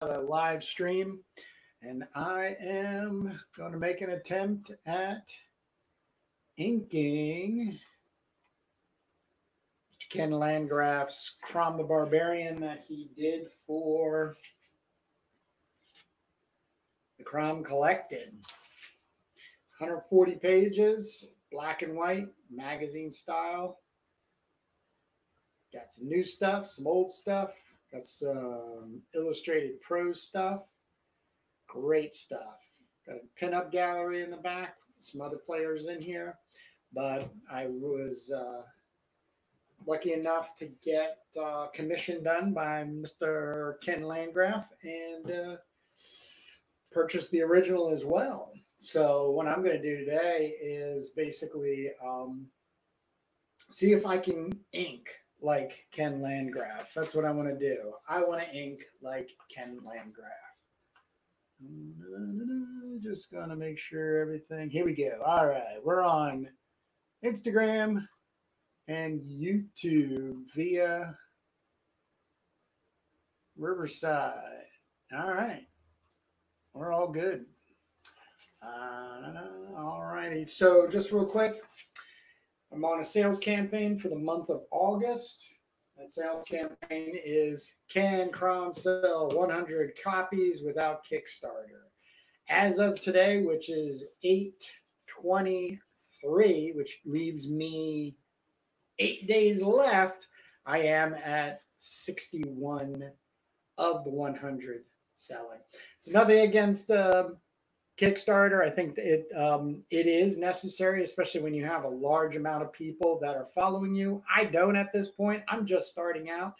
a live stream, and I am going to make an attempt at inking Mr. Ken Landgraf's Crom the Barbarian that he did for the Crom Collected. 140 pages, black and white, magazine style. Got some new stuff, some old stuff. Got some illustrated prose stuff. Great stuff. Got a pinup gallery in the back. Some other players in here. But I was lucky enough to get commission done by Mr. Ken Landgraf and purchase the original as well. So what I'm going to do today is basically see if I can ink like Ken Landgraf. That's what I want to do. I want to ink like Ken Landgraf. Just going to make sure everything. Here we go. All right. We're on Instagram and YouTube via Riverside. All right. We're all good. All righty. So just real quick, I'm on a sales campaign for the month of August. That sales campaign is Can Crom sell 100 copies without Kickstarter? As of today, which is 8/23, which leaves me 8 days left, I am at 61 of the 100 selling. It's nothing against Kickstarter. I think it is necessary, especially when you have a large amount of people that are following you. I don't at this point. I'm just starting out.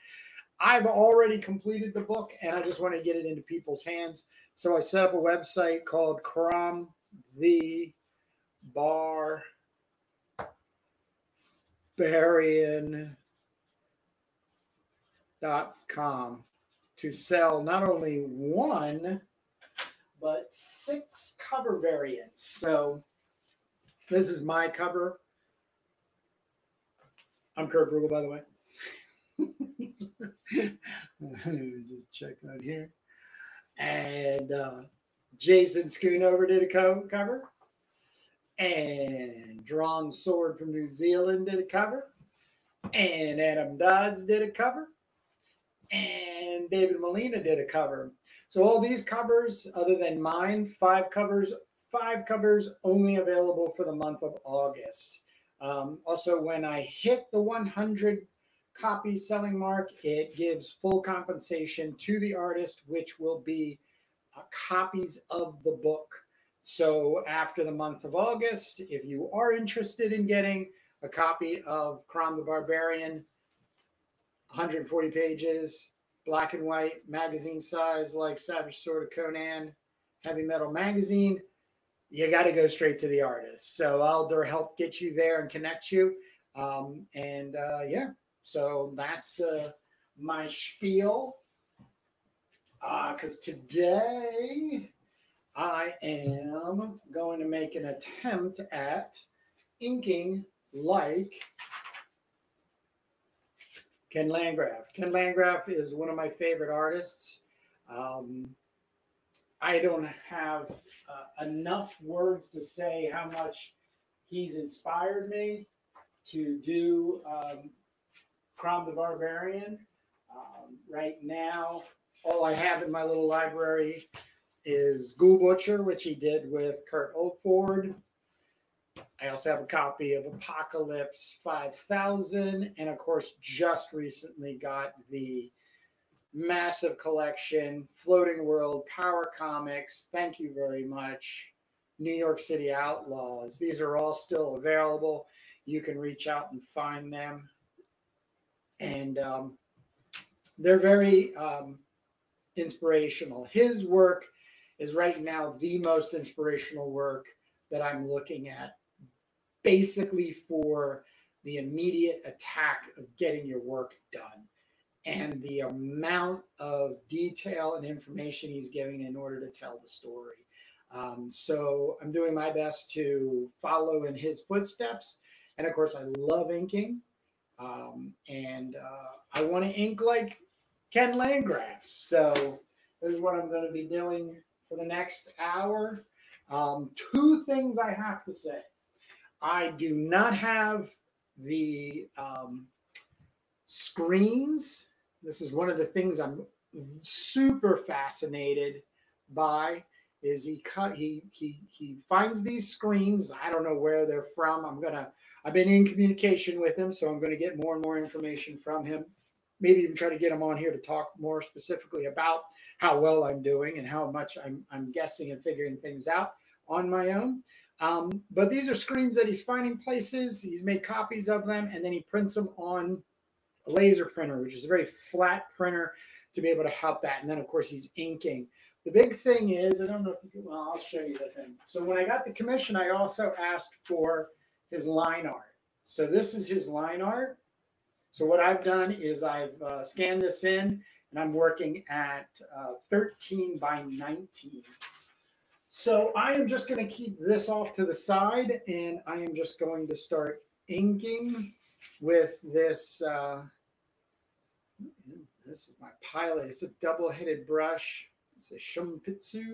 I've already completed the book, and I just want to get it into people's hands. So I set up a website called CromTheBarbarian.com to sell not only one, but 6 cover variants. So this is my cover. I'm Kurt Brugel, by the way. Just check out here. And Jason Schoonover did a cover. And Drawn Sword from New Zealand did a cover. And Adam Dodds did a cover. And David Molina did a cover. So all these covers, other than mine, 5 covers only available for the month of August. Also, when I hit the 100 copy selling mark, it gives full compensation to the artist, which will be copies of the book. So after the month of August, if you are interested in getting a copy of Crom the Barbarian, 140 pages, black and white, magazine size like Savage Sword of Conan, Heavy Metal Magazine, you got to go straight to the artist. So I'll help get you there and connect you. Yeah, so that's my spiel. Because today I am going to make an attempt at inking like Ken Landgraf. Ken Landgraf is one of my favorite artists. I don't have enough words to say how much he's inspired me to do Crom the Barbarian. Right now, all I have in my little library is Ghoul Butcher, which he did with Kurt Oldford. I also have a copy of Apocalypse 5000, and of course, just recently got the massive collection, Floating World, Power Comics, thank you very much, New York City Outlaws. These are all still available. You can reach out and find them. And they're very inspirational. His work is right now the most inspirational work that I'm looking at, basically for the immediate attack of getting your work done and the amount of detail and information he's giving in order to tell the story. So I'm doing my best to follow in his footsteps. And of course, I love inking. I want to ink like Ken Landgraf. So This is what I'm going to be doing for the next hour. Two things I have to say. I do not have the screens. This is one of the things I'm super fascinated by. Is he finds these screens. I don't know where they're from. I've been in communication with him, so I'm going to get more and more information from him. Maybe even try to get him on here to talk more specifically about how well I'm doing and how much I'm guessing and figuring things out on my own. But these are screens that he's finding places. He's made copies of them, and then he prints them on a laser printer, which is a very flat printer to be able to help that. And then, of course, he's inking. The big thing is, I don't know if you can, well, I'll show you the thing. So when I got the commission, I also asked for his line art. So this is his line art. So what I've done is I've scanned this in, and I'm working at 13 by 19. So I am just going to keep this off to the side, and I am just going to start inking with this. This is my Pilot. It's a double-headed brush. It's a Shunpitsu.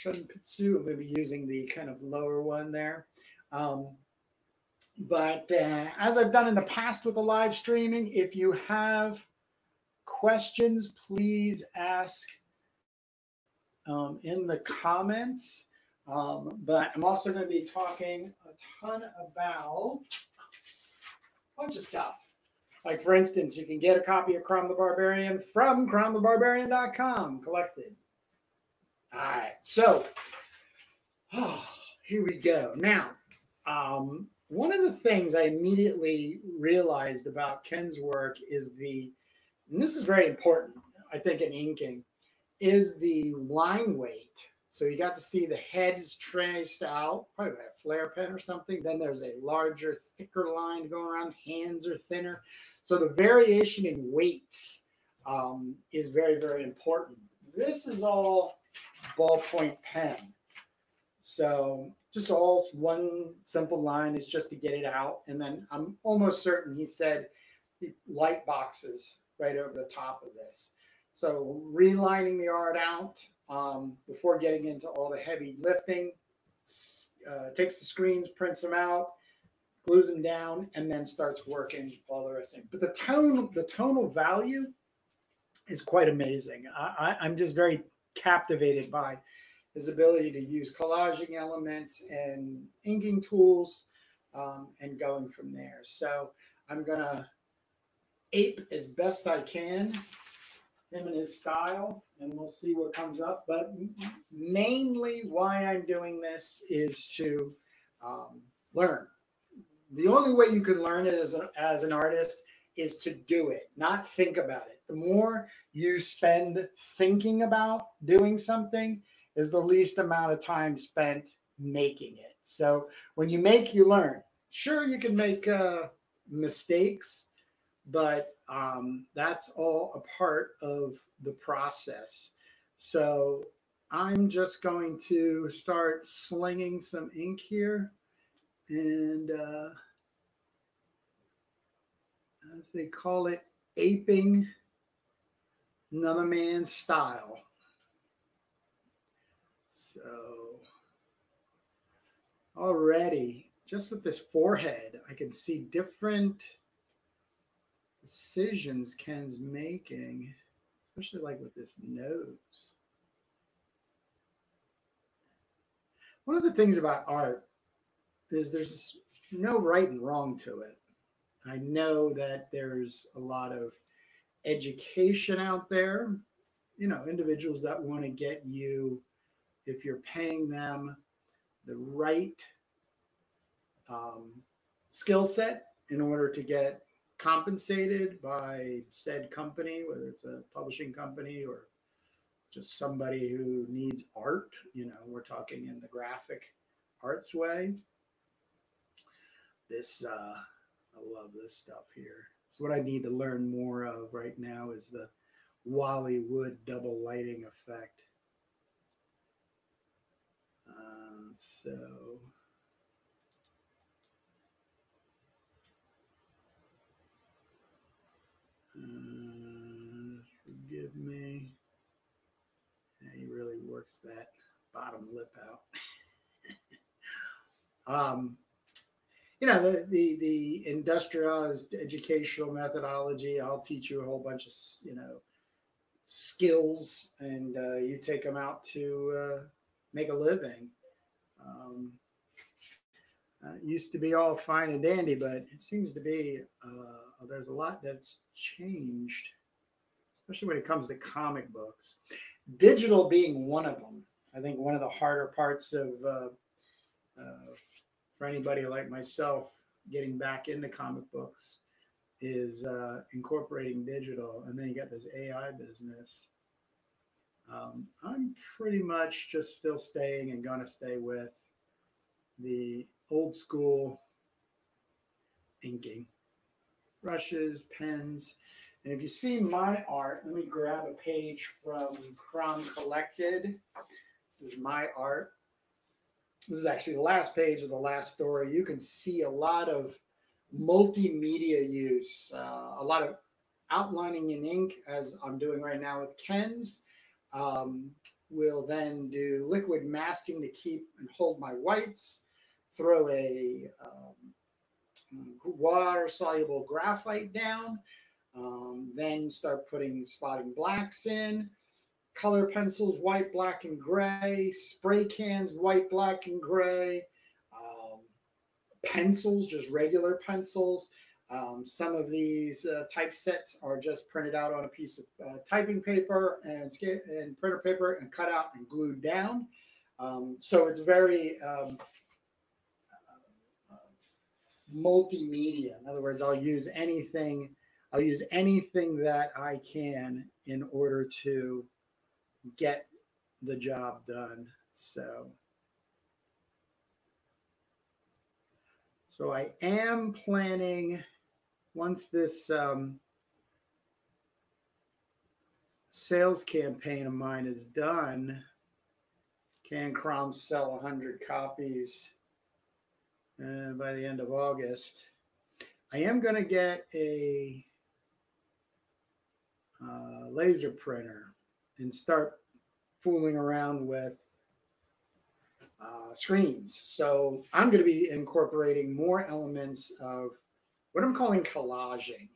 I'm going to be using the kind of lower one there. But as I've done in the past with the live streaming, if you have questions, please ask in the comments. But I'm also going to be talking a ton about a bunch of stuff. Like, for instance, you can get a copy of Crom the Barbarian from cromthebarbarian.com collected. All right, so here we go. Now, one of the things I immediately realized about Ken's work is and this is very important, I think, in inking, is the line weight. So you got to see the head is traced out, probably by a flare pen or something. Then there's a larger, thicker line going around. Hands are thinner. So the variation in weights is very, very important. This is all ballpoint pen. So just all one simple line is just to get it out. And then I'm almost certain he said light boxes right over the top of this. So relining the art out before getting into all the heavy lifting, takes the screens, prints them out, glues them down, and then starts working all the rest of it. But the tonal value is quite amazing. I'm just very captivated by his ability to use collaging elements and inking tools and going from there. So I'm going to ape as best I can him and his style, and we'll see what comes up. But mainly why I'm doing this is to learn. The only way you can learn it as an artist is to do it, not think about it. The more you spend thinking about doing something is the least amount of time spent making it. So when you make, you learn. Sure, you can make mistakes, but that's all a part of the process. So I'm just going to start slinging some ink here, and as they call it, aping another man's style. So already, just with this forehead, I can see different decisions Ken's making, especially like with this nose. One of the things about art is there's no right and wrong to it. I know that there's a lot of education out there, individuals that want to get you, if you're paying them the right skill set in order to get compensated by said company, whether it's a publishing company or just somebody who needs art. We're talking in the graphic arts way. This, I love this stuff here. So what I need to learn more of right now is the Wally Wood double lighting effect. Forgive me. works that bottom lip out. um, the industrialized educational methodology. I'll teach you a whole bunch of skills, and you take them out to make a living. Um, used to be all fine and dandy, but it seems to be there's a lot that's changed, especially when it comes to comic books. Digital being one of them. I think one of the harder parts of for anybody like myself getting back into comic books is incorporating digital, and then you got this AI business. I'm pretty much just still staying and gonna stay with the old school inking, brushes, pens. And if you see my art, let me grab a page from Crom Collected. This is my art. This is actually the last page of the last story. You can see a lot of multimedia use, a lot of outlining in ink, as I'm doing right now with Ken's. We'll then do liquid masking to keep and hold my whites, throw a water-soluble graphite down, then start putting spotting blacks in, color pencils, white, black, and gray, spray cans, white, black, and gray, pencils, just regular pencils. Some of these typesets are just printed out on a piece of typing paper and printer paper and cut out and glued down. So it's very multimedia. In other words, I'll use anything that I can in order to get the job done. So I am planning, once this sales campaign of mine is done, Can Crom sell 100 copies by the end of August. I am going to get a laser printer and start fooling around with screens. So I'm going to be incorporating more elements of what I'm calling collaging.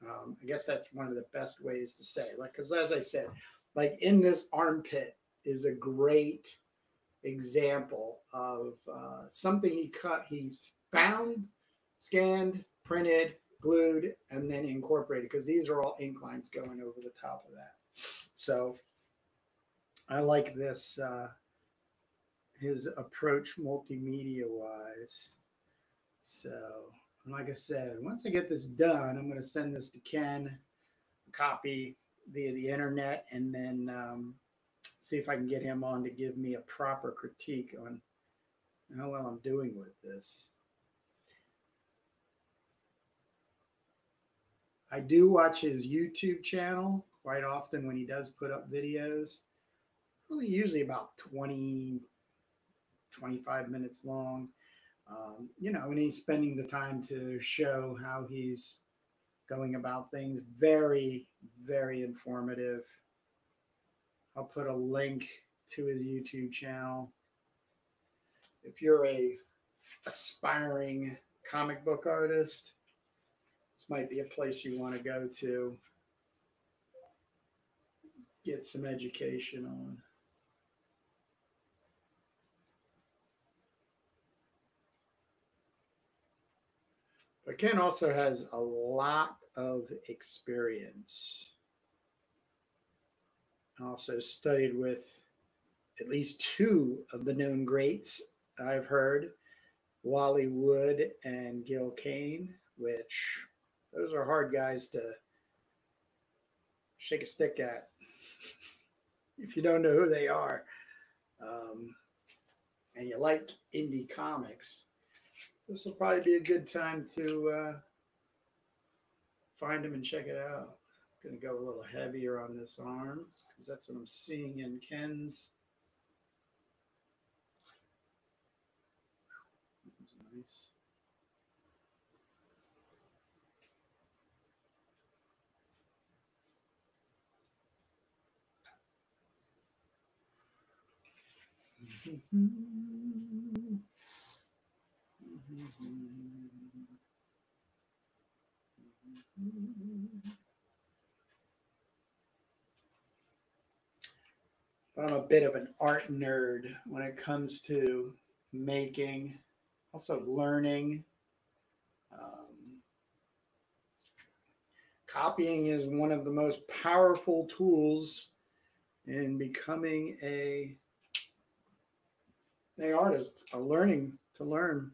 I guess that's one of the best ways to say, like, because as I said, like in this armpit is a great example of something he's found, scanned, printed, glued, and then incorporated, because these are all ink lines going over the top of that. So I like this, his approach multimedia wise. So like I said, once I get this done, I'm going to send this to Ken, a copy via the internet, and then see if I can get him on to give me a proper critique on how well I'm doing with this. I do watch his YouTube channel quite often when he does put up videos. Really usually about 20, 25 minutes long. And he's spending the time to show how he's going about things. Very, very informative. I'll put a link to his YouTube channel. If you're a aspiring comic book artist, this might be a place you want to go to get some education on. But Ken also has a lot of experience. Also studied with at least two of the known greats I've heard, Wally Wood and Gil Kane, which those are hard guys to shake a stick at if you don't know who they are, and you like indie comics. This will probably be a good time to find them and check it out. I'm going to go a little heavier on this arm because that's what I'm seeing in Ken's. Nice. But I'm a bit of an art nerd when it comes to making, also learning. Um, Copying is one of the most powerful tools in becoming a artist, a learning to learn.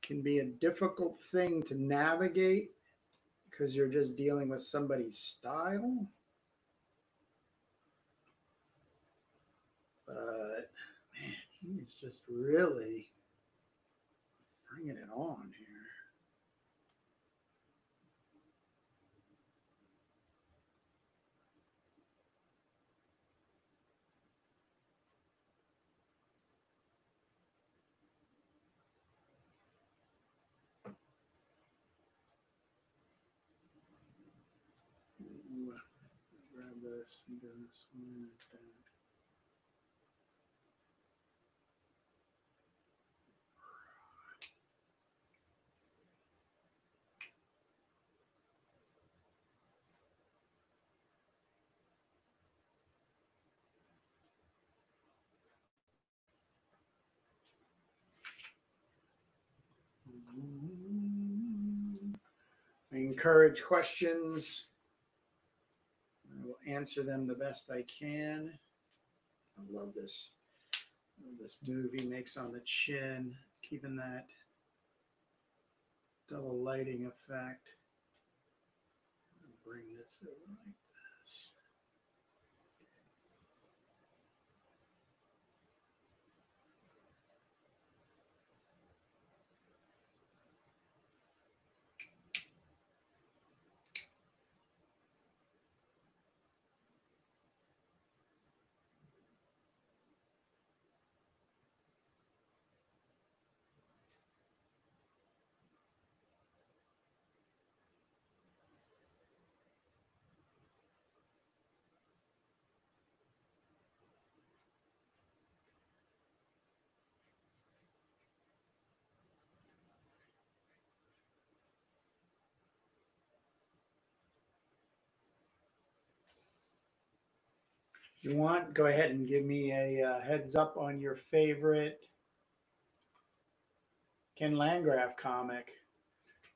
Can be a difficult thing to navigate because you're just dealing with somebody's style. But man, he's just really bringing it on here. Ooh, grab this and go this one like that. I encourage questions. I will answer them the best I can. I love this. This move he makes on the chin, keeping that double lighting effect. Bring this over like this. If you want, go ahead and give me a heads up on your favorite Ken Landgraf comic.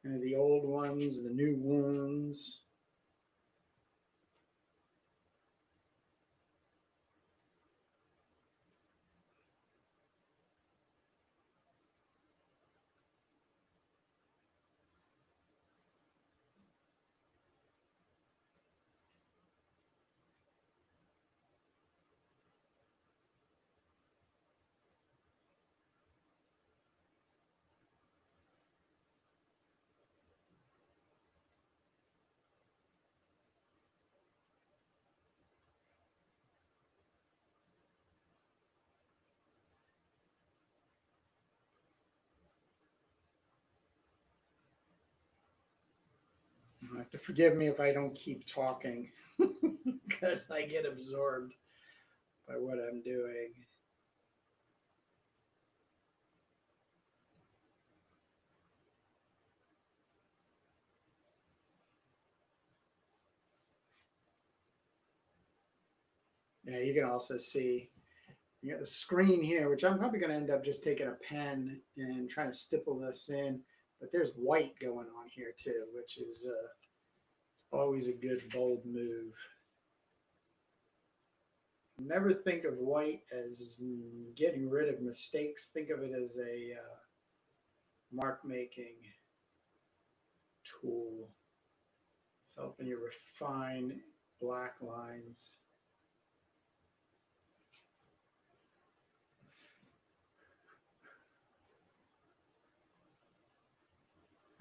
The old ones, the new ones. You have to forgive me if I don't keep talking because I get absorbed by what I'm doing. Yeah, you can also see you got the screen here, which I'm probably going to end up just taking a pen and trying to stipple this in. But there's white going on here too, which is always a good bold move. Never think of white as getting rid of mistakes. Think of it as a mark making tool. It's helping you refine black lines.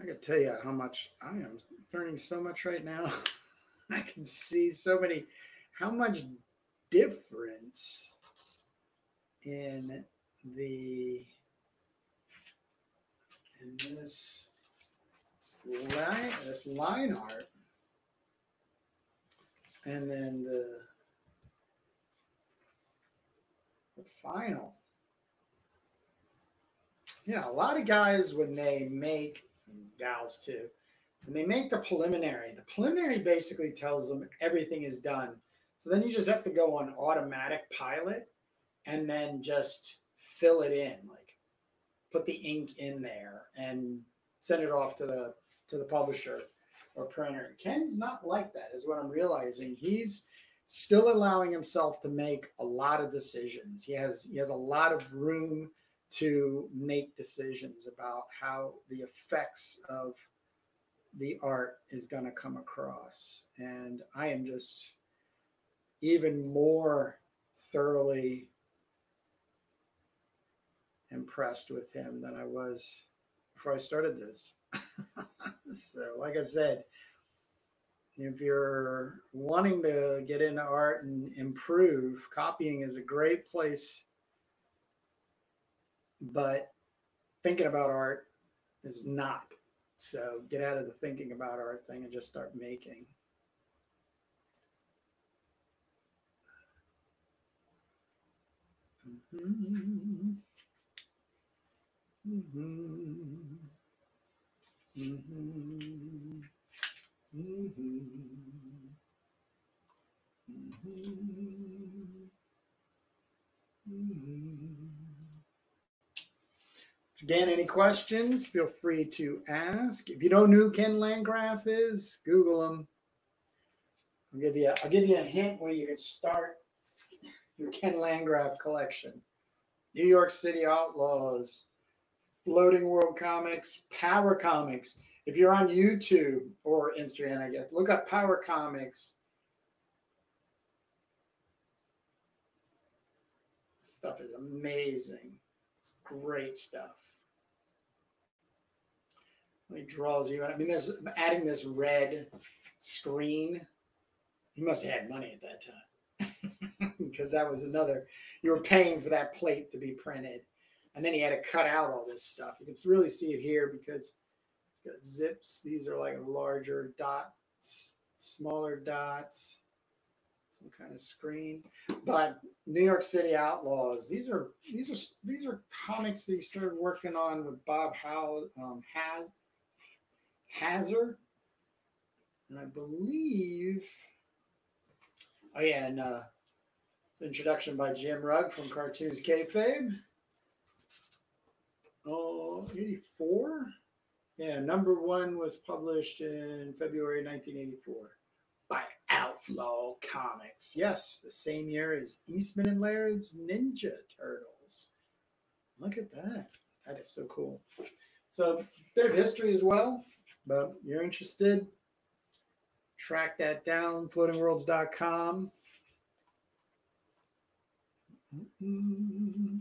I can tell you how much I am learning so much right now. I can see so many, how much difference in the in this line art, and then the the final. Yeah, a lot of guys when they make, gals too, when they make the preliminary basically tells them everything is done. So then you just have to go on automatic pilot and then just fill it in, like put the ink in there and send it off to the publisher or printer. Ken's not like that, is what I'm realizing. He's still allowing himself to make a lot of decisions. He has a lot of room to make decisions about how the effects of the art is going to come across. And I am just even more thoroughly impressed with him than I was before I started this. So, like I said, if you're wanting to get into art and improve, copying is a great place. But thinking about art is not. So get out of the thinking about art thing and just start making. Mm-hmm. Mm-hmm. Mm-hmm. Mm-hmm. Mm-hmm. Again, any questions, feel free to ask. If you don't know who Ken Landgraf is, Google him. I'll give you a hint where you can start your Ken Landgraf collection. New York City Outlaws, Floating World Comics, Power Comics. If you're on YouTube or Instagram, I guess, look up Power Comics. Stuff is amazing. It's great stuff. He draws you. I mean, there's adding this red screen. He must have had money at that time because that was another. You were paying for that plate to be printed, and then he had to cut out all this stuff. You can really see it here because it's got zips. These are like larger dots, smaller dots, some kind of screen. But New York City Outlaws. These are comics that he started working on with Bob Hazard, and I believe, oh yeah, and it's introduction by Jim Rugg from Cartoons Kayfabe. Oh, 84? Yeah, number 1 was published in February 1984 by Outlaw Comics. Yes, the same year as Eastman and Laird's Ninja Turtles. Look at that. That is so cool. So, a bit of history as well. But you're interested, track that down, floatingworlds.com. Mm-hmm.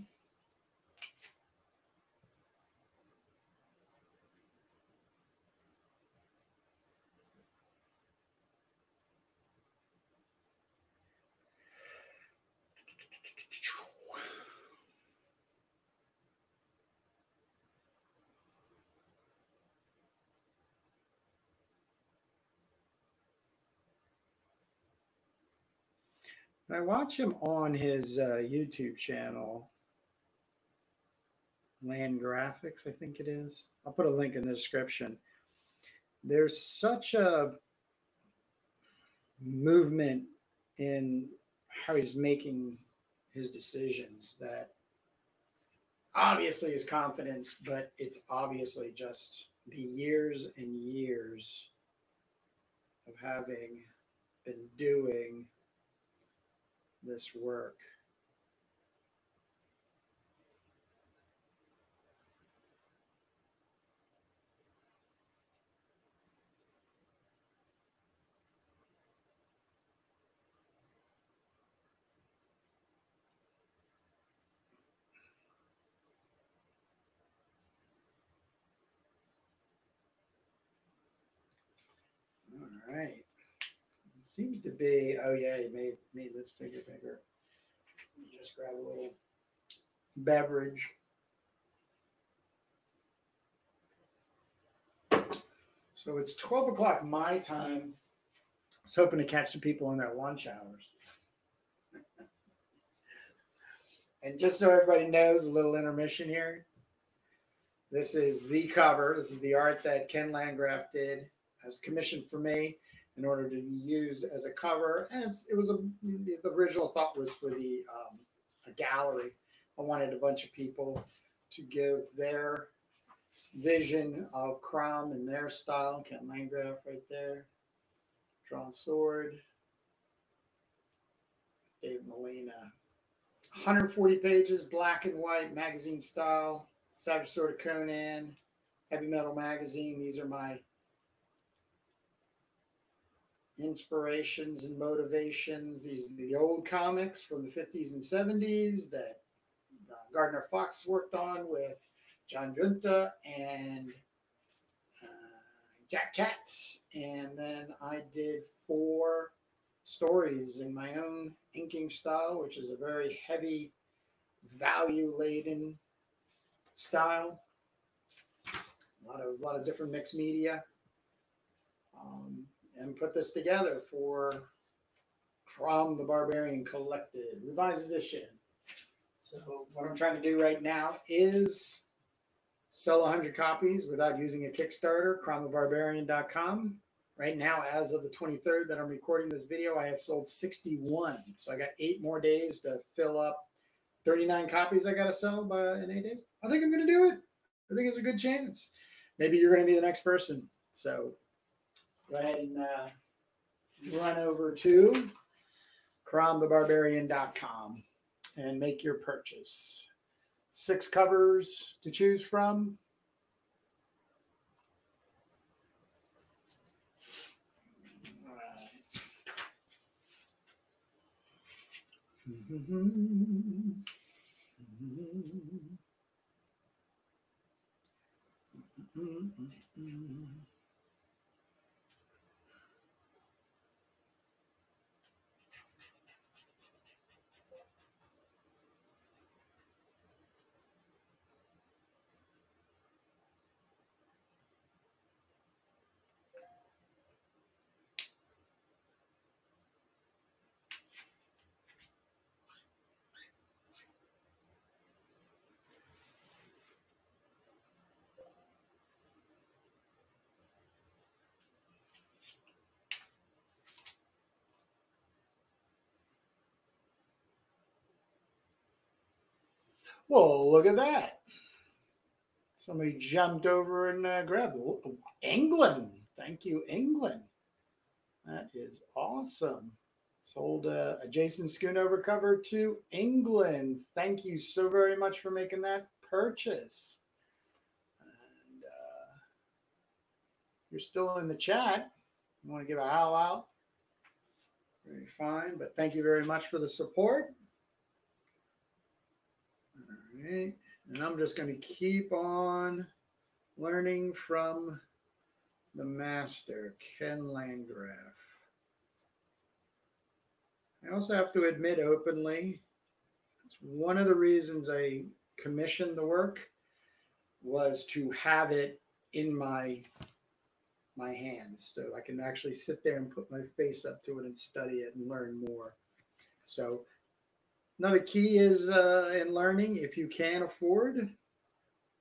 I watch him on his YouTube channel, Land Graphics, I think it is. I'll put a link in the description. There's such a movement in how he's making his decisions that obviously is confidence, but it's obviously just the years and years of having been doing this work. All right. It seems to be, oh yeah, he made this figure bigger. Just grab a little beverage. So it's 12 o'clock my time. I was hoping to catch some people in their lunch hours. And just so everybody knows, a little intermission here. This is the cover. This is the art that Ken Landgraf did as commissioned for me in order to be used as a cover. And the original thought was for a gallery. I wanted a bunch of people to give their vision of Crom in their style. Ken Landgraf right there. Drawn sword. David Molina. 140 pages, black and white, magazine style. Savage Sword of Conan, Heavy Metal Magazine. These are my inspirations and motivations. These are the old comics from the 50s and 70s that Gardner Fox worked on with John Junta and Jack Katz. And then I did 4 stories in my own inking style, which is a very heavy, value-laden style. A lot of different mixed media. And put this together for Crom the Barbarian Collected, revised edition. So what I'm trying to do right now is sell 100 copies without using a Kickstarter, cromthebarbarian.com. Right now, as of the 23rd that I'm recording this video, I have sold 61. So I got 8 more days to fill up 39 copies I got to sell in 8 days. I think I'm going to do it. I think it's a good chance. Maybe you're going to be the next person. So go ahead and run over to cromthebarbarian.com and make your purchase. 6 covers to choose from. Well, look at that. Somebody jumped over and grabbed it. England. Thank you, England. That is awesome. Sold a Jason Schoonover cover to England. Thank you so very much for making that purchase. And you're still in the chat. You want to give a howl out? Very fine, but thank you very much for the support. All right. And I'm just going to keep on learning from the master, Ken Landgraf. I also have to admit openly, it's one of the reasons I commissioned the work was to have it in my hands so I can actually sit there and put my face up to it and study it and learn more. So another key is in learning, if you can afford and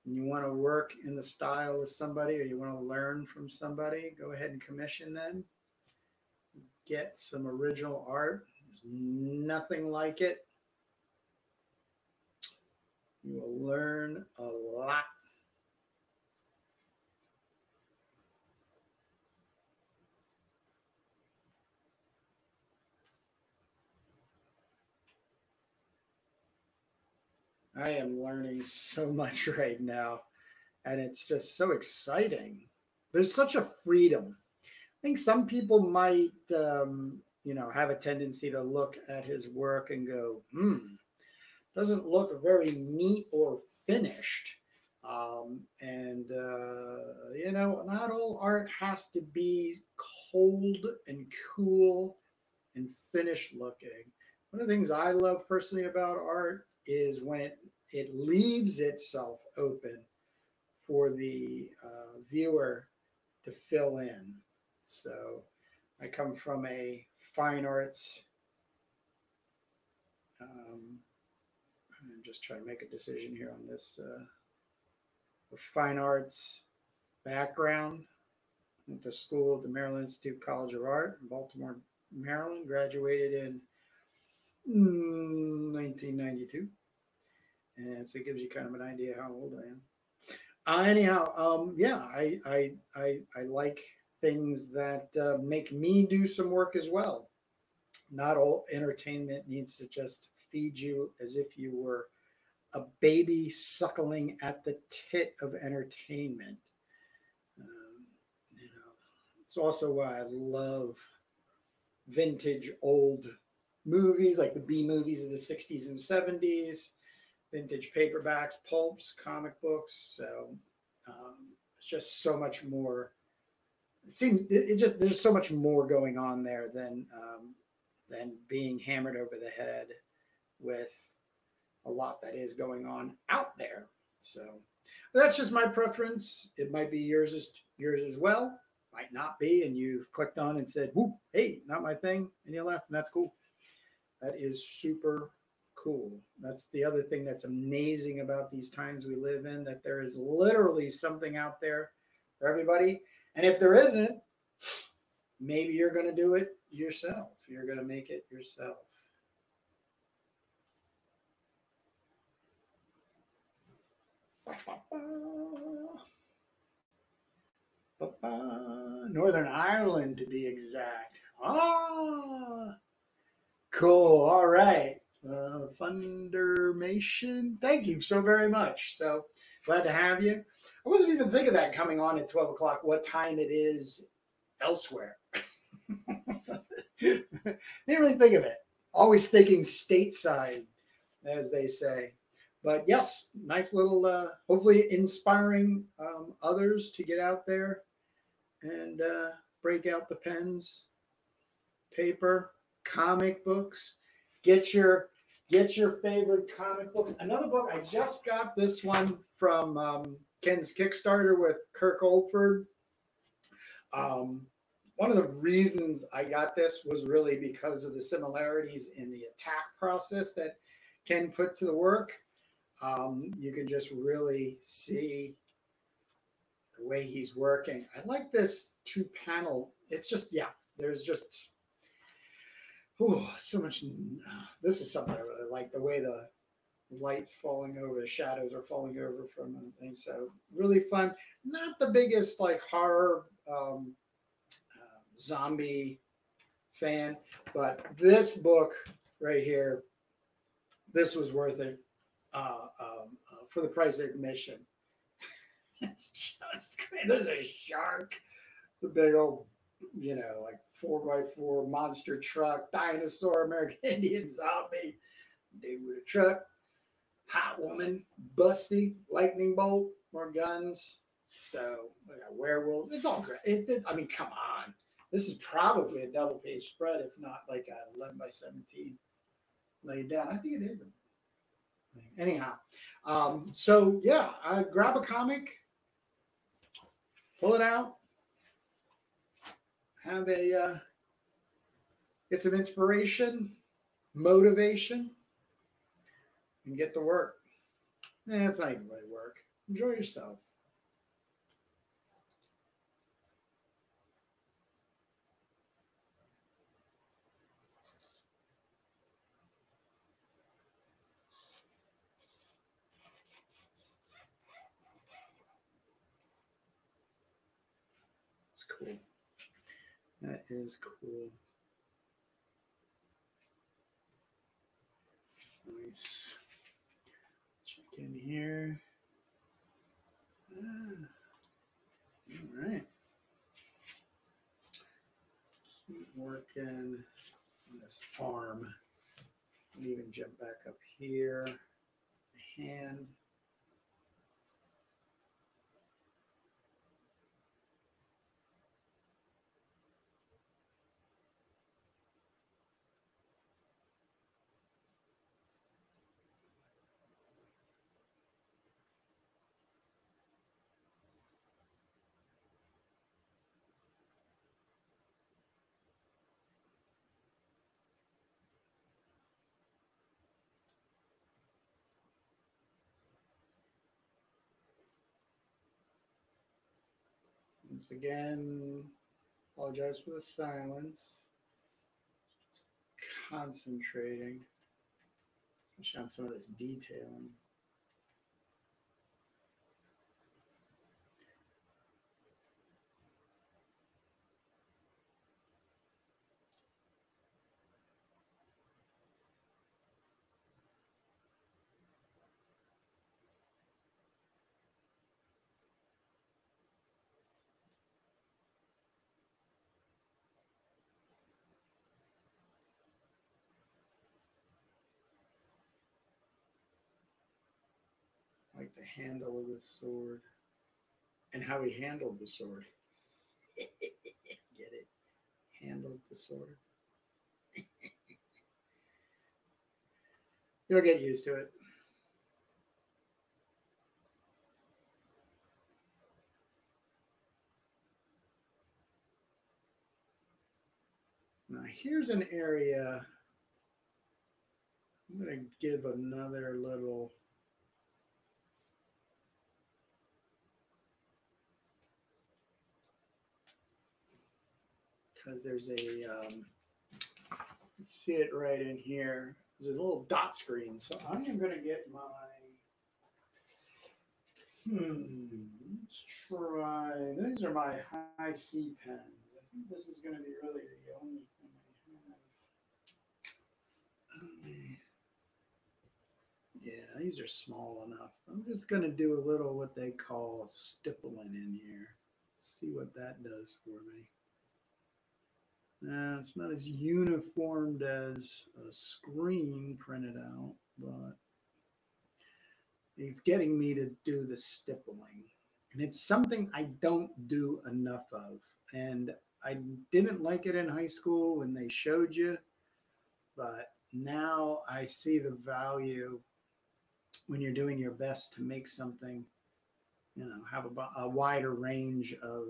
you want to work in the style of somebody or you want to learn from somebody, go ahead and commission them. Get some original art. There's nothing like it. You will learn a lot. I am learning so much right now, and it's just so exciting. There's such a freedom. I think some people might, have a tendency to look at his work and go, doesn't look very neat or finished. Not all art has to be cold and cool and finished looking. One of the things I love personally about art is when it leaves itself open for the viewer to fill in. So I come from a fine arts I'm just trying to make a decision here on this. Fine arts background. Went to school at the Maryland Institute College of Art in Baltimore, Maryland. Graduated in 1992. And so it gives you kind of an idea how old I am. Anyhow, yeah, I like things that make me do some work as well. Not all entertainment needs to just feed you as if you were a baby suckling at the tit of entertainment. You know, it's also why I love vintage old movies like the B movies of the 60s and 70s, vintage paperbacks, pulps, comic books. So it's just so much more. It seems it just there's so much more going on there than being hammered over the head with a lot that is going on out there. So that's just my preference. It might be yours as well. Might not be, and you've clicked on and said, "Whoop, hey, not my thing," and you left, and that's cool. That is super cool. That's the other thing that's amazing about these times we live in, that there is literally something out there for everybody. And if there isn't, maybe you're going to do it yourself. You're going to make it yourself. Northern Ireland, to be exact. Ah, cool. All right. Fundermation. Thank you so very much. So glad to have you. I wasn't even thinking that coming on at 12 o'clock, what time it is elsewhere. Didn't really think of it. Always thinking stateside, as they say. But yes, nice little, hopefully inspiring others to get out there and break out the pens, paper, comic books. Get your favorite comic books. Another book, I just got this one from Ken's Kickstarter with Kirk Oldford. One of the reasons I got this was really because of the similarities in the attack process that Ken put to the work. You can just really see the way he's working. I like this 2-panel. It's just, yeah, there's just so much. This is something I really like, the way the lights falling over, the shadows are falling over from thing. So really fun. Not the biggest like horror zombie fan, but this book right here, this was worth it for the price of admission. It's just great. There's a shark. It's a big old, like 4x4 monster truck, dinosaur, American Indian zombie, dude with a truck, hot woman, busty, lightning bolt, more guns. So we got werewolf. It's all great. I mean, come on. This is probably a double page spread, if not like a 11 by 17 laid down. I think it is. Anyhow, so yeah, grab a comic, pull it out, have get some inspiration, motivation, and get to work. It's not even really work. Enjoy yourself. It's cool. That is cool. Nice. Check in here. All right. Keep working on this arm. Even jump back up here. Hand. Once again, apologize for the silence. Concentrating, especially on some of this detailing. Like the handle of the sword and how he handled the sword. Get it? Handled the sword. You'll get used to it. Now here's an area I'm going to give another little because there's a see it right in here. There's a little dot screen, so I am going to get my let's try. These are my high C pens. I think this is going to be really the only thing I have. Yeah, these are small enough. I'm just going to do a little what they call stippling in here. See what that does for me. It's not as uniformed as a screen printed out, but it's getting me to do the stippling. And it's something I don't do enough of. And I didn't like it in high school when they showed you, but now I see the value when you're doing your best to make something, have a wider range of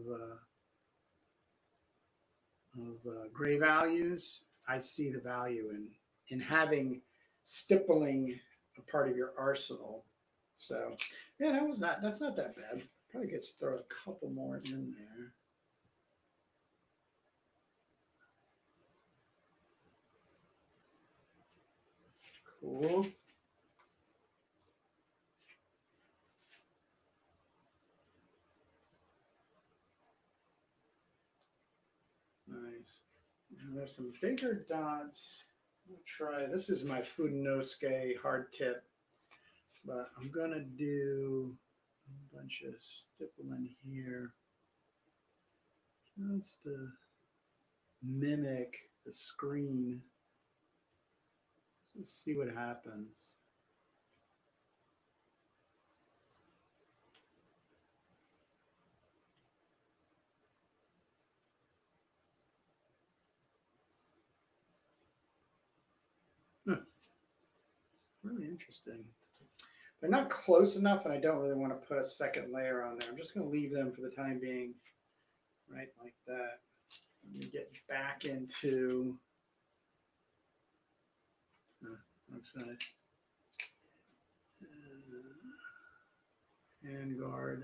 gray values. I see the value in having stippling a part of your arsenal. So yeah, that's not that bad. Probably gets throw a couple more in there. Cool. Nice. Now there's some bigger dots. I'll try. This is my Fudenosuke hard tip, but I'm gonna do a bunch of stippling here just to mimic the screen. Let's see what happens. It's really interesting. They're not close enough, and I don't really want to put a second layer on there. I'm just going to leave them for the time being, right like that. Let me get back into wrong side. Handguard.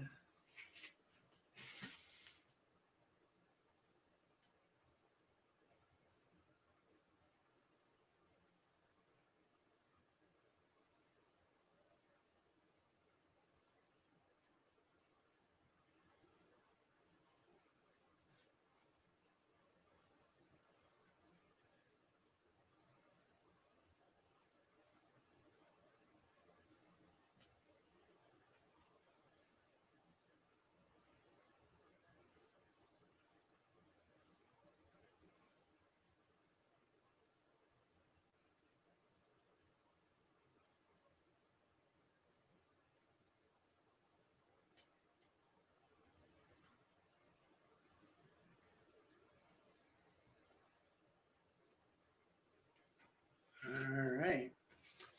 All right.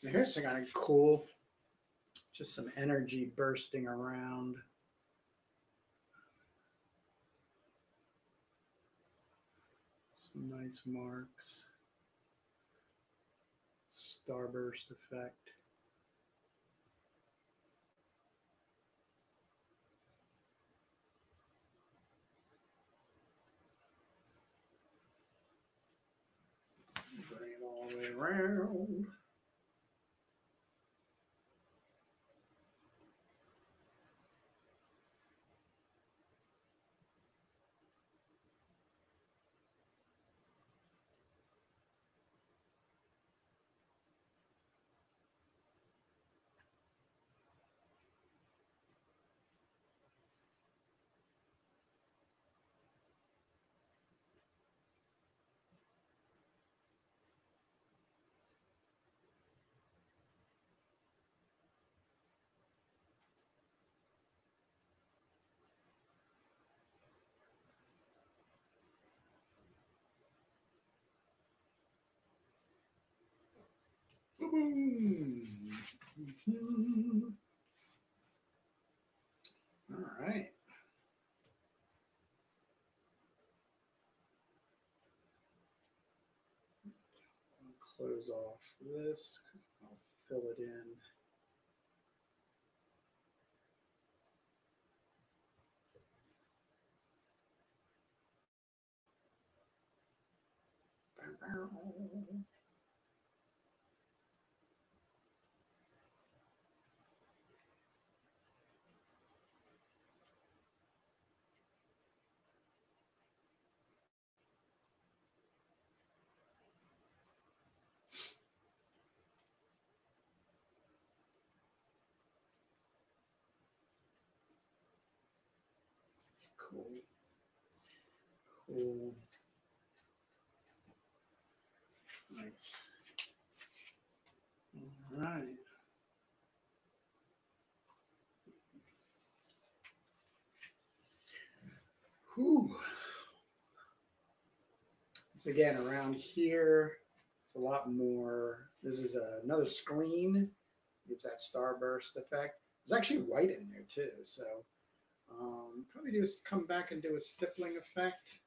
Now here's some kind of cool, just some energy bursting around. Some nice marks. Starburst effect. around. Boom. All right. I'll close off this because I'll fill it in. Cool. Cool. Nice. All right. Whew. So again, around here, it's a lot more. This is another screen. Gives that starburst effect. There's actually white in there too. So probably just come back and do a stippling effect.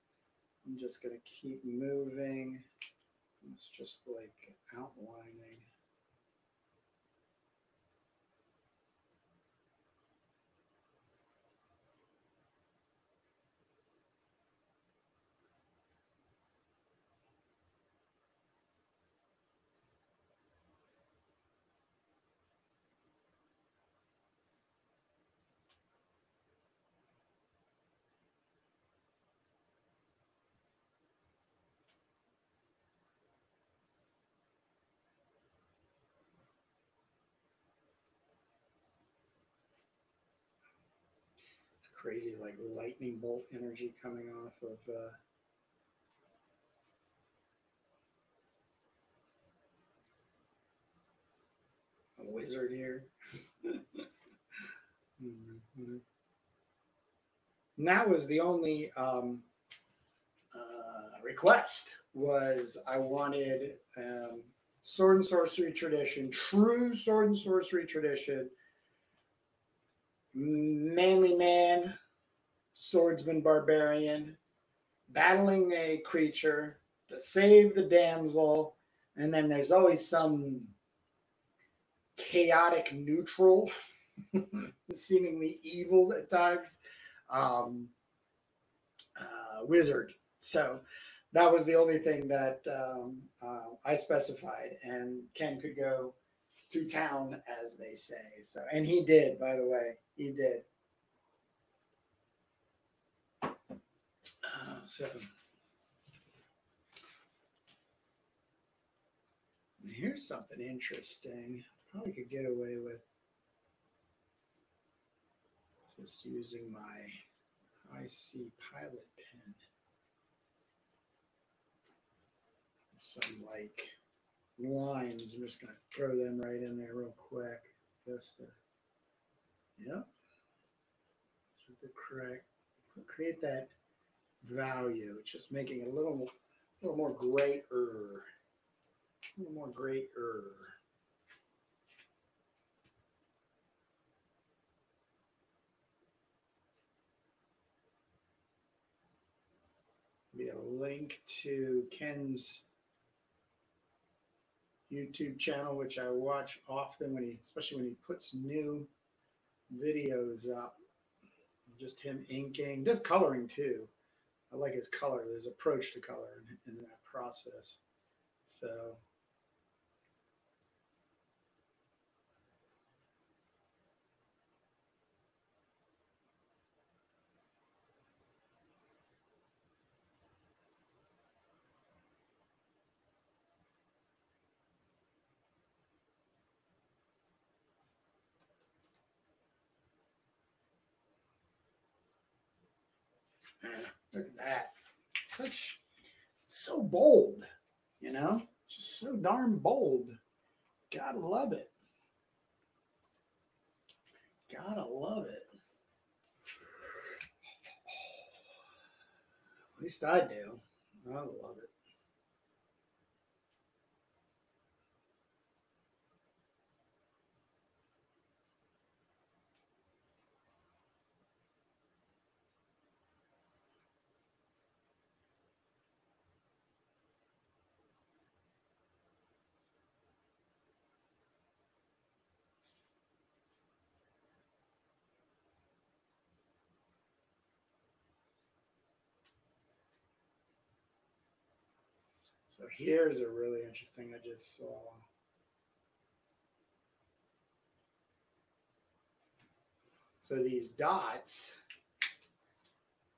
I'm just going to keep moving. It's just like outlining. Crazy like lightning bolt energy coming off of a wizard here. Mm-hmm. And that was the only request was I wanted sword and sorcery tradition, true sword and sorcery tradition, manly man, swordsman barbarian, battling a creature to save the damsel, and then there's always some chaotic neutral, seemingly evil at times, wizard. So that was the only thing that I specified, and Ken could go to town, as they say. So, and he did, by the way, he did. So here's something interesting. Probably could get away with just using my IC pilot pen. Some like lines. I'm just going to throw them right in there real quick. Just to, yep. To create that value. Just making it a little more greater. A little more greater. Be a link to Ken's YouTube channel, which I watch often when especially when he puts new videos up. Just him inking, does coloring too. I like his color, his approach to color in that process. So Look at that. So bold, you know? Just so darn bold. Gotta love it. Gotta love it. At least I do. I love it. So here's a really interesting I just saw. So these dots,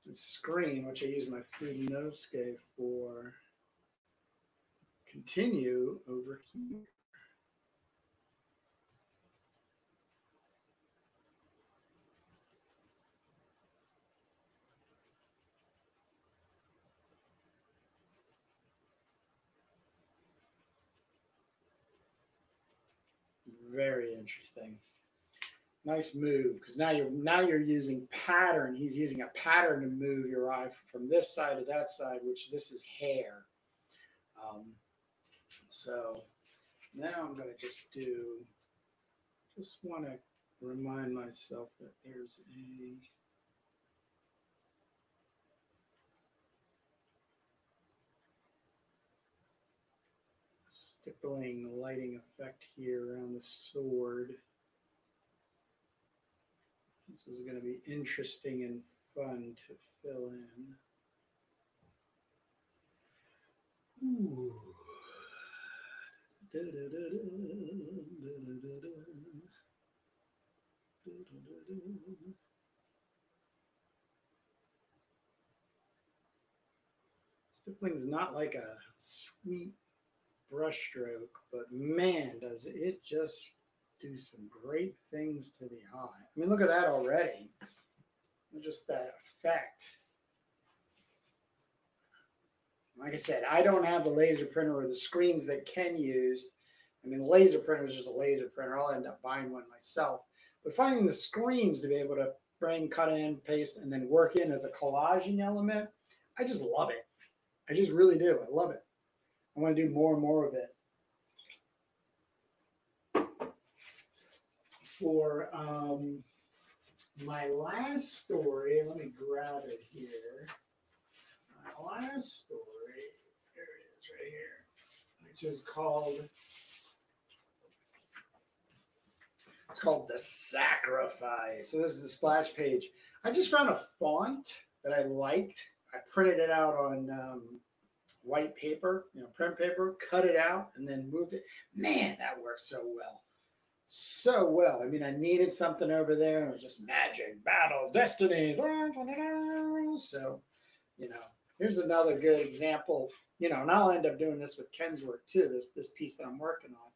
the screen, which I use my Fudenosuke for, continue over here. Very interesting. Nice move, because now you're using pattern. He's using a pattern to move your eye from this side to that side, which this is hair. So now I'm going to just want to remind myself that there's a stippling lighting effect here around the sword. This is going to be interesting and fun to fill in. Ooh. Stippling's not like a sweet brushstroke, but man, does it just do some great things to the eye. I mean, look at that already. Just that effect. Like I said, I don't have the laser printer or the screens that Ken used. I mean, the laser printer is just a laser printer. I'll end up buying one myself. But finding the screens to be able to bring, cut in, paste, and then work in as a collaging element, I just love it. I just really do. I love it. I want to do more and more of it. For my last story, let me grab it here. My last story, there it is right here, which is called, it's called The Sacrifice. So this is the splash page. I just found a font that I liked. I printed it out on white paper, print paper, cut it out, and then moved it. Man, that works so well. So well. I mean, I needed something over there, and it was just magic, battle, destiny. So, here's another good example. And I'll end up doing this with Ken's work too. This piece that I'm working on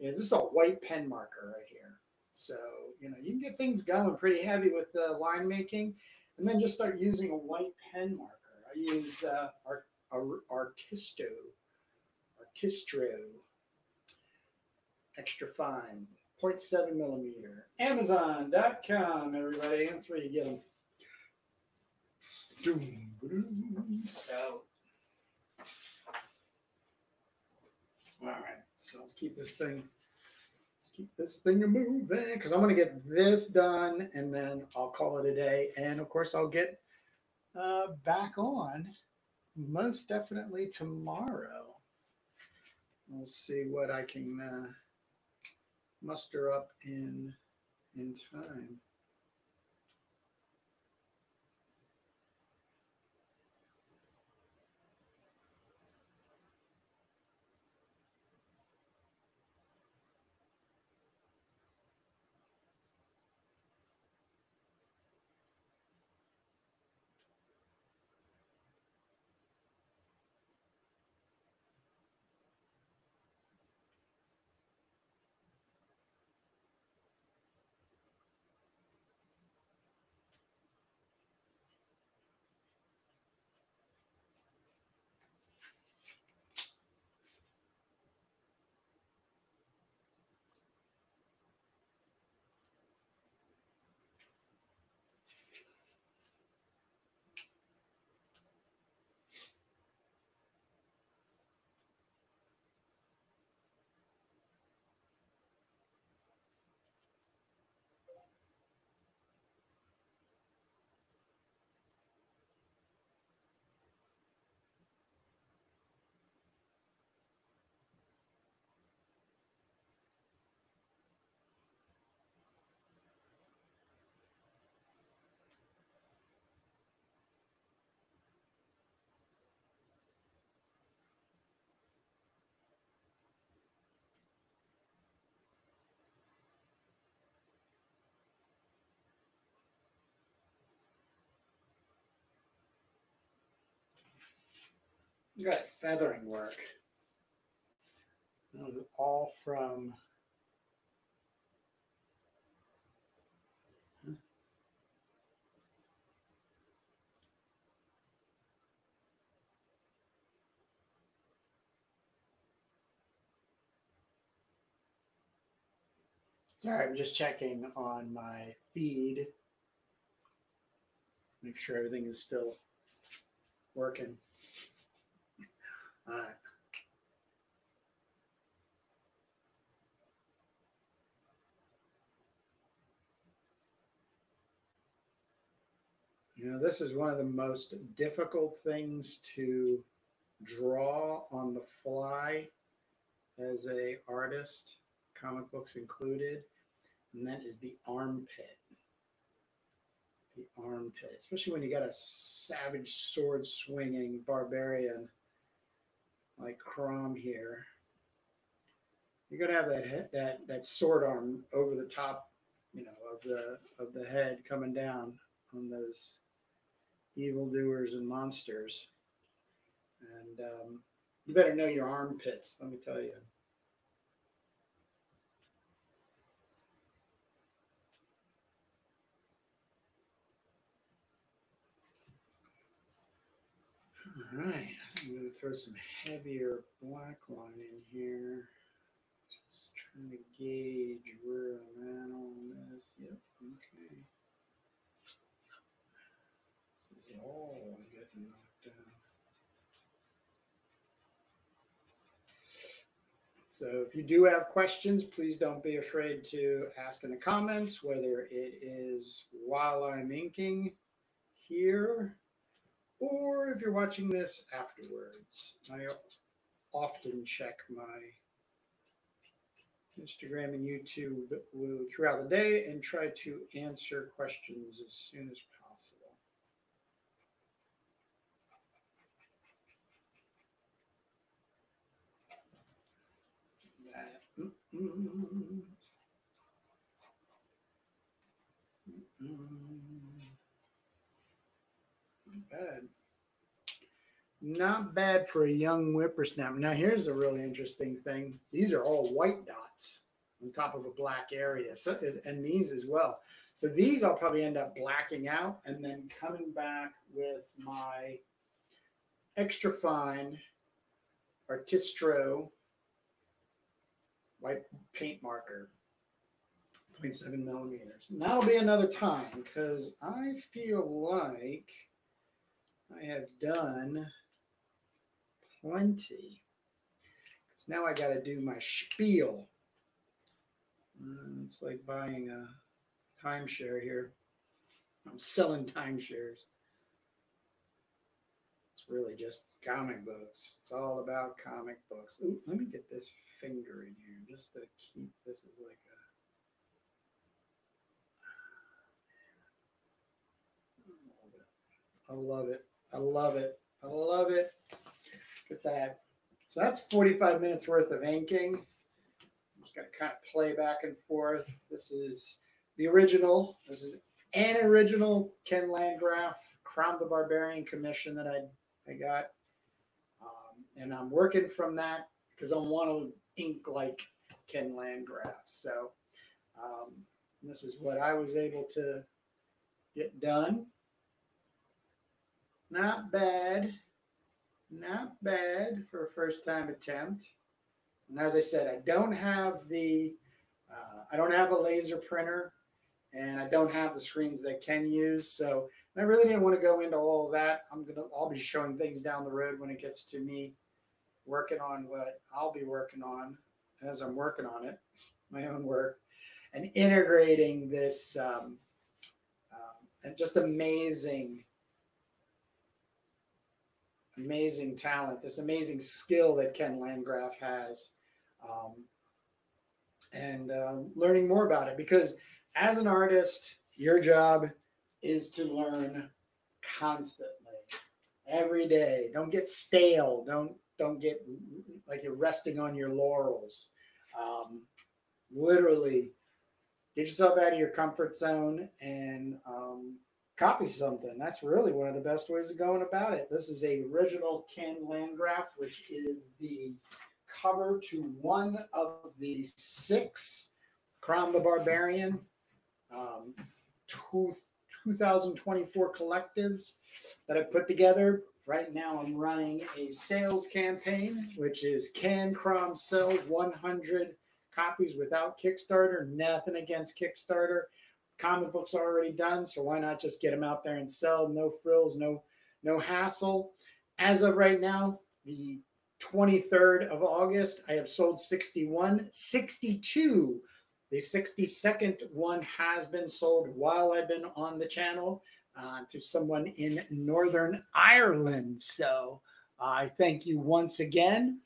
is this a white pen marker right here. So, you can get things going pretty heavy with the line making, and then just start using a white pen marker. I use Artistro, extra fine, 0.7 millimeter. Amazon.com, everybody. That's where you get them. So, all right. So let's keep this thing moving, because I'm going to get this done, and then I'll call it a day. And of course, I'll get back on most definitely tomorrow. We'll see what I can muster up in time. You got feathering work. All from sorry, I'm just checking on my feed. Make sure everything is still working. All right. You know, this is one of the most difficult things to draw on the fly as a artist, comic books included, and that is the armpit. The armpit, especially when you got a savage sword swinging barbarian like Crom here. You're gonna have that sword arm over the top, you know, of the head coming down on those evildoers and monsters. And you better know your armpits, let me tell you. All right, I'm going to throw some heavier black line in here. Just trying to gauge where I'm at on this. Yep, okay. This is all getting knocked down. So if you do have questions, please don't be afraid to ask in the comments, whether it is while I'm inking here or if you're watching this afterwards. I often check my Instagram and YouTube throughout the day and try to answer questions as soon as possible. Not bad. Not bad for a young whippersnapper. Now, here's a really interesting thing. These are all white dots on top of a black area, so and these as well. So these I'll probably end up blacking out and then coming back with my extra fine Artistro white paint marker, 0.7 millimeters. And that'll be another time because I feel like I have done plenty. Because now I got to do my spiel. It's like buying a timeshare here. I'm selling timeshares. It's really just comic books. It's all about comic books. Ooh, let me get this finger in here just to keep this as like a. I love it. I love it. I love it. Look at that. So that's 45 minutes worth of inking. Just got to kind of play back and forth. This is the original. This is an original Ken Landgraf Crom the Barbarian commission that I got. And I'm working from that because I want to ink like Ken Landgraf. So this is what I was able to get done. Not bad. Not bad for a first time attempt. And as I said, I don't have a laser printer, and I don't have the screens that Ken use. So I really didn't want to go into all of that. I'll be showing things down the road when it gets to me working on what I'll be working on as I'm working on it, my own work, and integrating this and just amazing talent, this amazing skill that Ken Landgraf has, and learning more about it. Because as an artist, your job is to learn constantly, every day. Don't get stale. Don't get like you're resting on your laurels. Literally, get yourself out of your comfort zone and copy something. That's really one of the best ways of going about it. This is a original Ken Landgraf, which is the cover to one of the 6 Crom the Barbarian um, 2024 collectives that I put together. Right now, I'm running a sales campaign, which is Can Crom sell 100 copies without Kickstarter? Nothing against Kickstarter. Comic books are already done, so why not just get them out there and sell? No frills, no hassle. As of right now, the 23rd of August, I have sold 61, 62. The 62nd one has been sold while I've been on the channel to someone in Northern Ireland. So I thank you once again.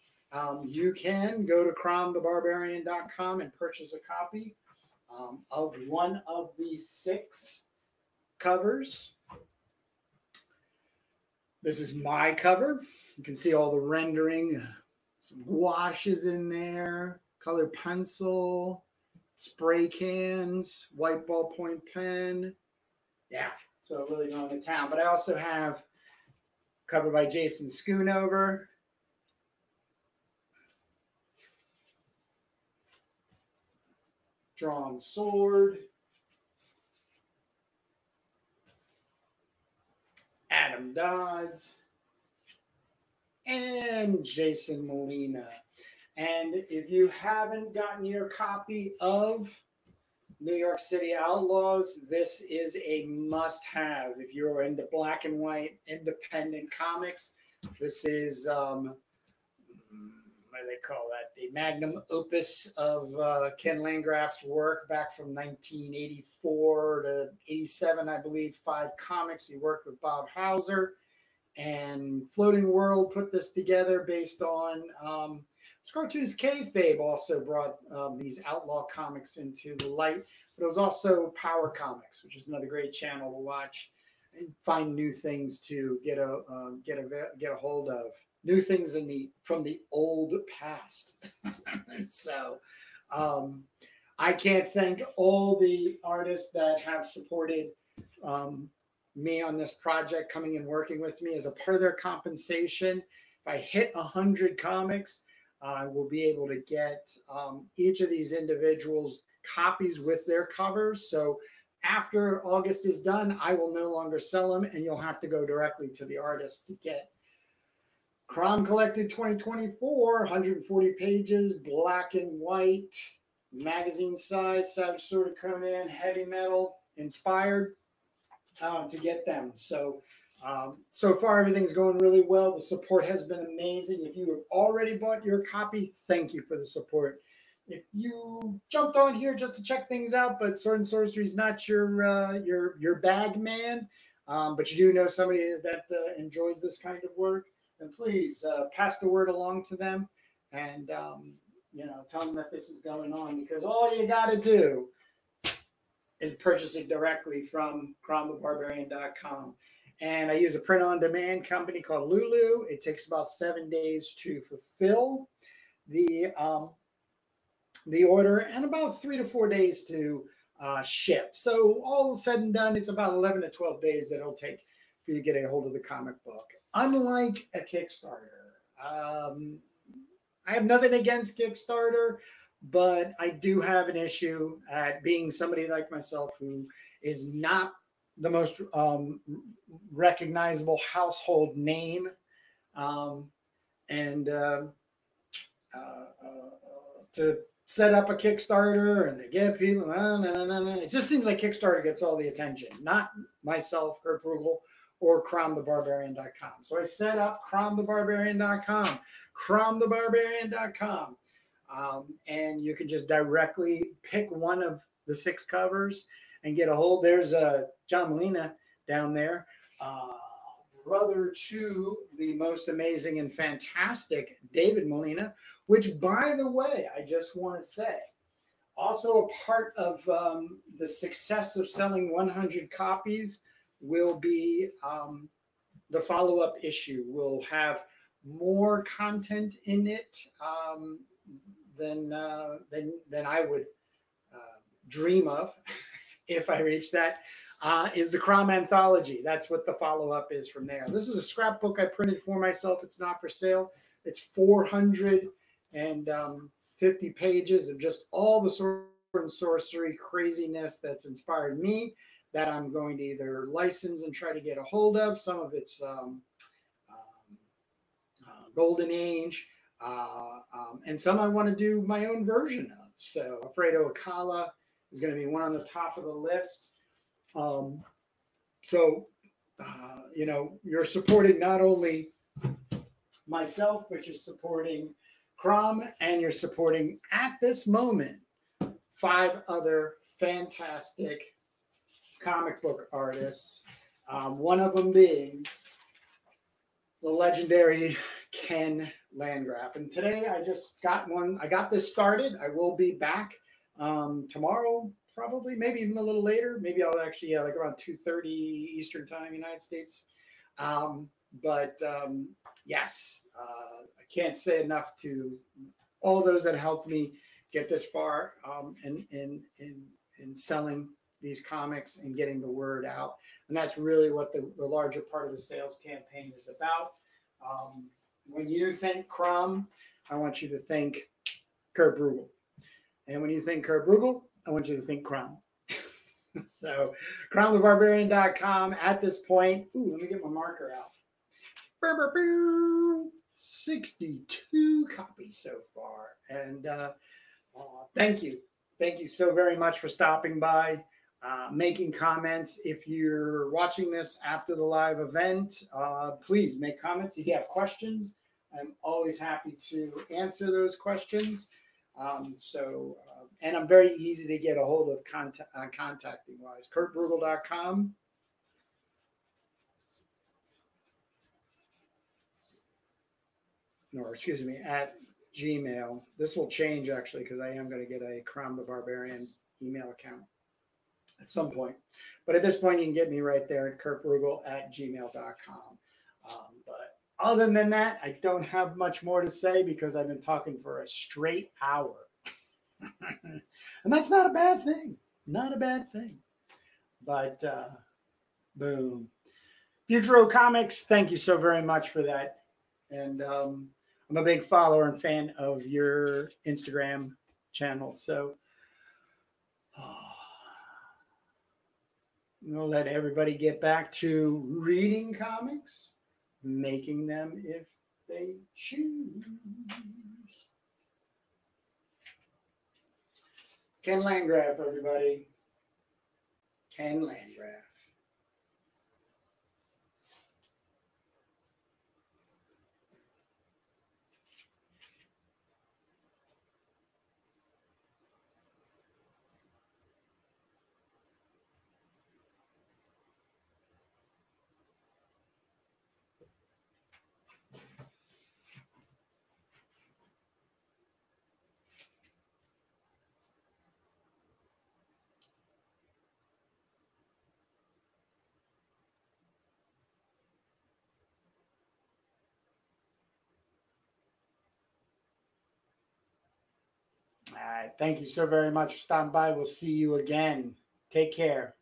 You can go to cromthebarbarian.com and purchase a copy of one of these 6 covers. This is my cover. You can see all the rendering, some gouaches in there, colored pencil, spray cans, white ballpoint pen. Yeah, so really going to town. But I also have cover by Jason Schoonover. Drawn Sword. Adam Dodds. And Jason Molina. And if you haven't gotten your copy of New York City Outlaws, this is a must-have. If you're into black and white independent comics, this is what do they call that? The magnum opus of Ken Landgraf's work back from 1984 to 87, I believe. 5 comics. He worked with Bob Hauser, and Floating World put this together based on Cartoons Kayfabe also brought these outlaw comics into the light, but it was also Power Comics, which is another great channel to watch and find new things to get a hold of, new things from the old past. So I can't thank all the artists that have supported me on this project, coming and working with me as a part of their compensation. If I hit 100 comics, I will be able to get each of these individuals copies with their covers. So after August is done, I will no longer sell them, and you'll have to go directly to the artist to get Crom Collected 2024, 140 pages, black and white, magazine size, Savage Sword of Conan, heavy metal inspired to get them. So so far, everything's going really well. The support has been amazing. If you have already bought your copy, thank you for the support. If you jumped on here just to check things out, but Sword and Sorcery is not your bag, man, but you do know somebody that enjoys this kind of work, then please pass the word along to them, and tell them that this is going on, because all you got to do is purchase it directly from cromthebarbarian.com. And I use a print-on-demand company called Lulu. It takes about 7 days to fulfill the order, and about 3 to 4 days to ship. So all said and done, it's about 11 to 12 days that it'll take for you to get a hold of the comic book. Unlike a Kickstarter, I have nothing against Kickstarter, but I do have an issue at being somebody like myself who is not the most recognizable household name, to set up a Kickstarter and to get people, it just seems like Kickstarter gets all the attention, not myself, Kurt Brugel, or cromthebarbarian.com. So I set up cromthebarbarian.com, cromthebarbarian.com, and you can just directly pick one of the 6 covers and get a hold. There's John Molina down there, brother to the most amazing and fantastic David Molina, which, by the way, I just want to say, also a part of the success of selling 100 copies will be the follow-up issue. Will have more content in it than I would dream of if I reach that. is the Crom Anthology. That's what the follow-up is from there. This is a scrapbook I printed for myself. It's not for sale. It's 450 pages of just all the sword and sorcery craziness that's inspired me, that I'm going to either license and try to get a hold of. Some of it's Golden Age, and some I want to do my own version of. So Alfredo Akala is going to be one on the top of the list. You know, you're supporting not only myself, but you're supporting Crom, and you're supporting, at this moment, 5 other fantastic comic book artists. One of them being the legendary Ken Landgraf. And today I just got one. I got this started. I will be back tomorrow, probably, maybe even a little later. Maybe I'll actually, like around 2:30 Eastern time, United States. Yes, I can't say enough to all those that helped me get this far in selling these comics and getting the word out. And that's really what the larger part of the sales campaign is about. When you think Crom, I want you to think Kurt Bruegel. And when you think Kurt Bruegel, I want you to think Crom. So, CromTheBarbarian.com at this point. Ooh, let me get my marker out. 62 copies so far. And thank you. Thank you so very much for stopping by, making comments. If you're watching this after the live event, please make comments. If you have questions, I'm always happy to answer those questions. And I'm very easy to get a hold of contacting wise. KurtBruegel.com. Or excuse me, at Gmail. This will change actually, because I am going to get a Crom the Barbarian email account at some point. But at this point, you can get me right there at kurtbruegel@gmail.com. But other than that, I don't have much more to say because I've been talking for a straight hour. And that's not a bad thing. Not a bad thing. But boom. Futuro Comics, thank you so very much for that. And I'm a big follower and fan of your Instagram channel. So we'll let everybody get back to reading comics, making them if they choose. Ken Landgraf, everybody. Ken Landgraf. All right. Thank you so very much for stopping by. We'll see you again. Take care.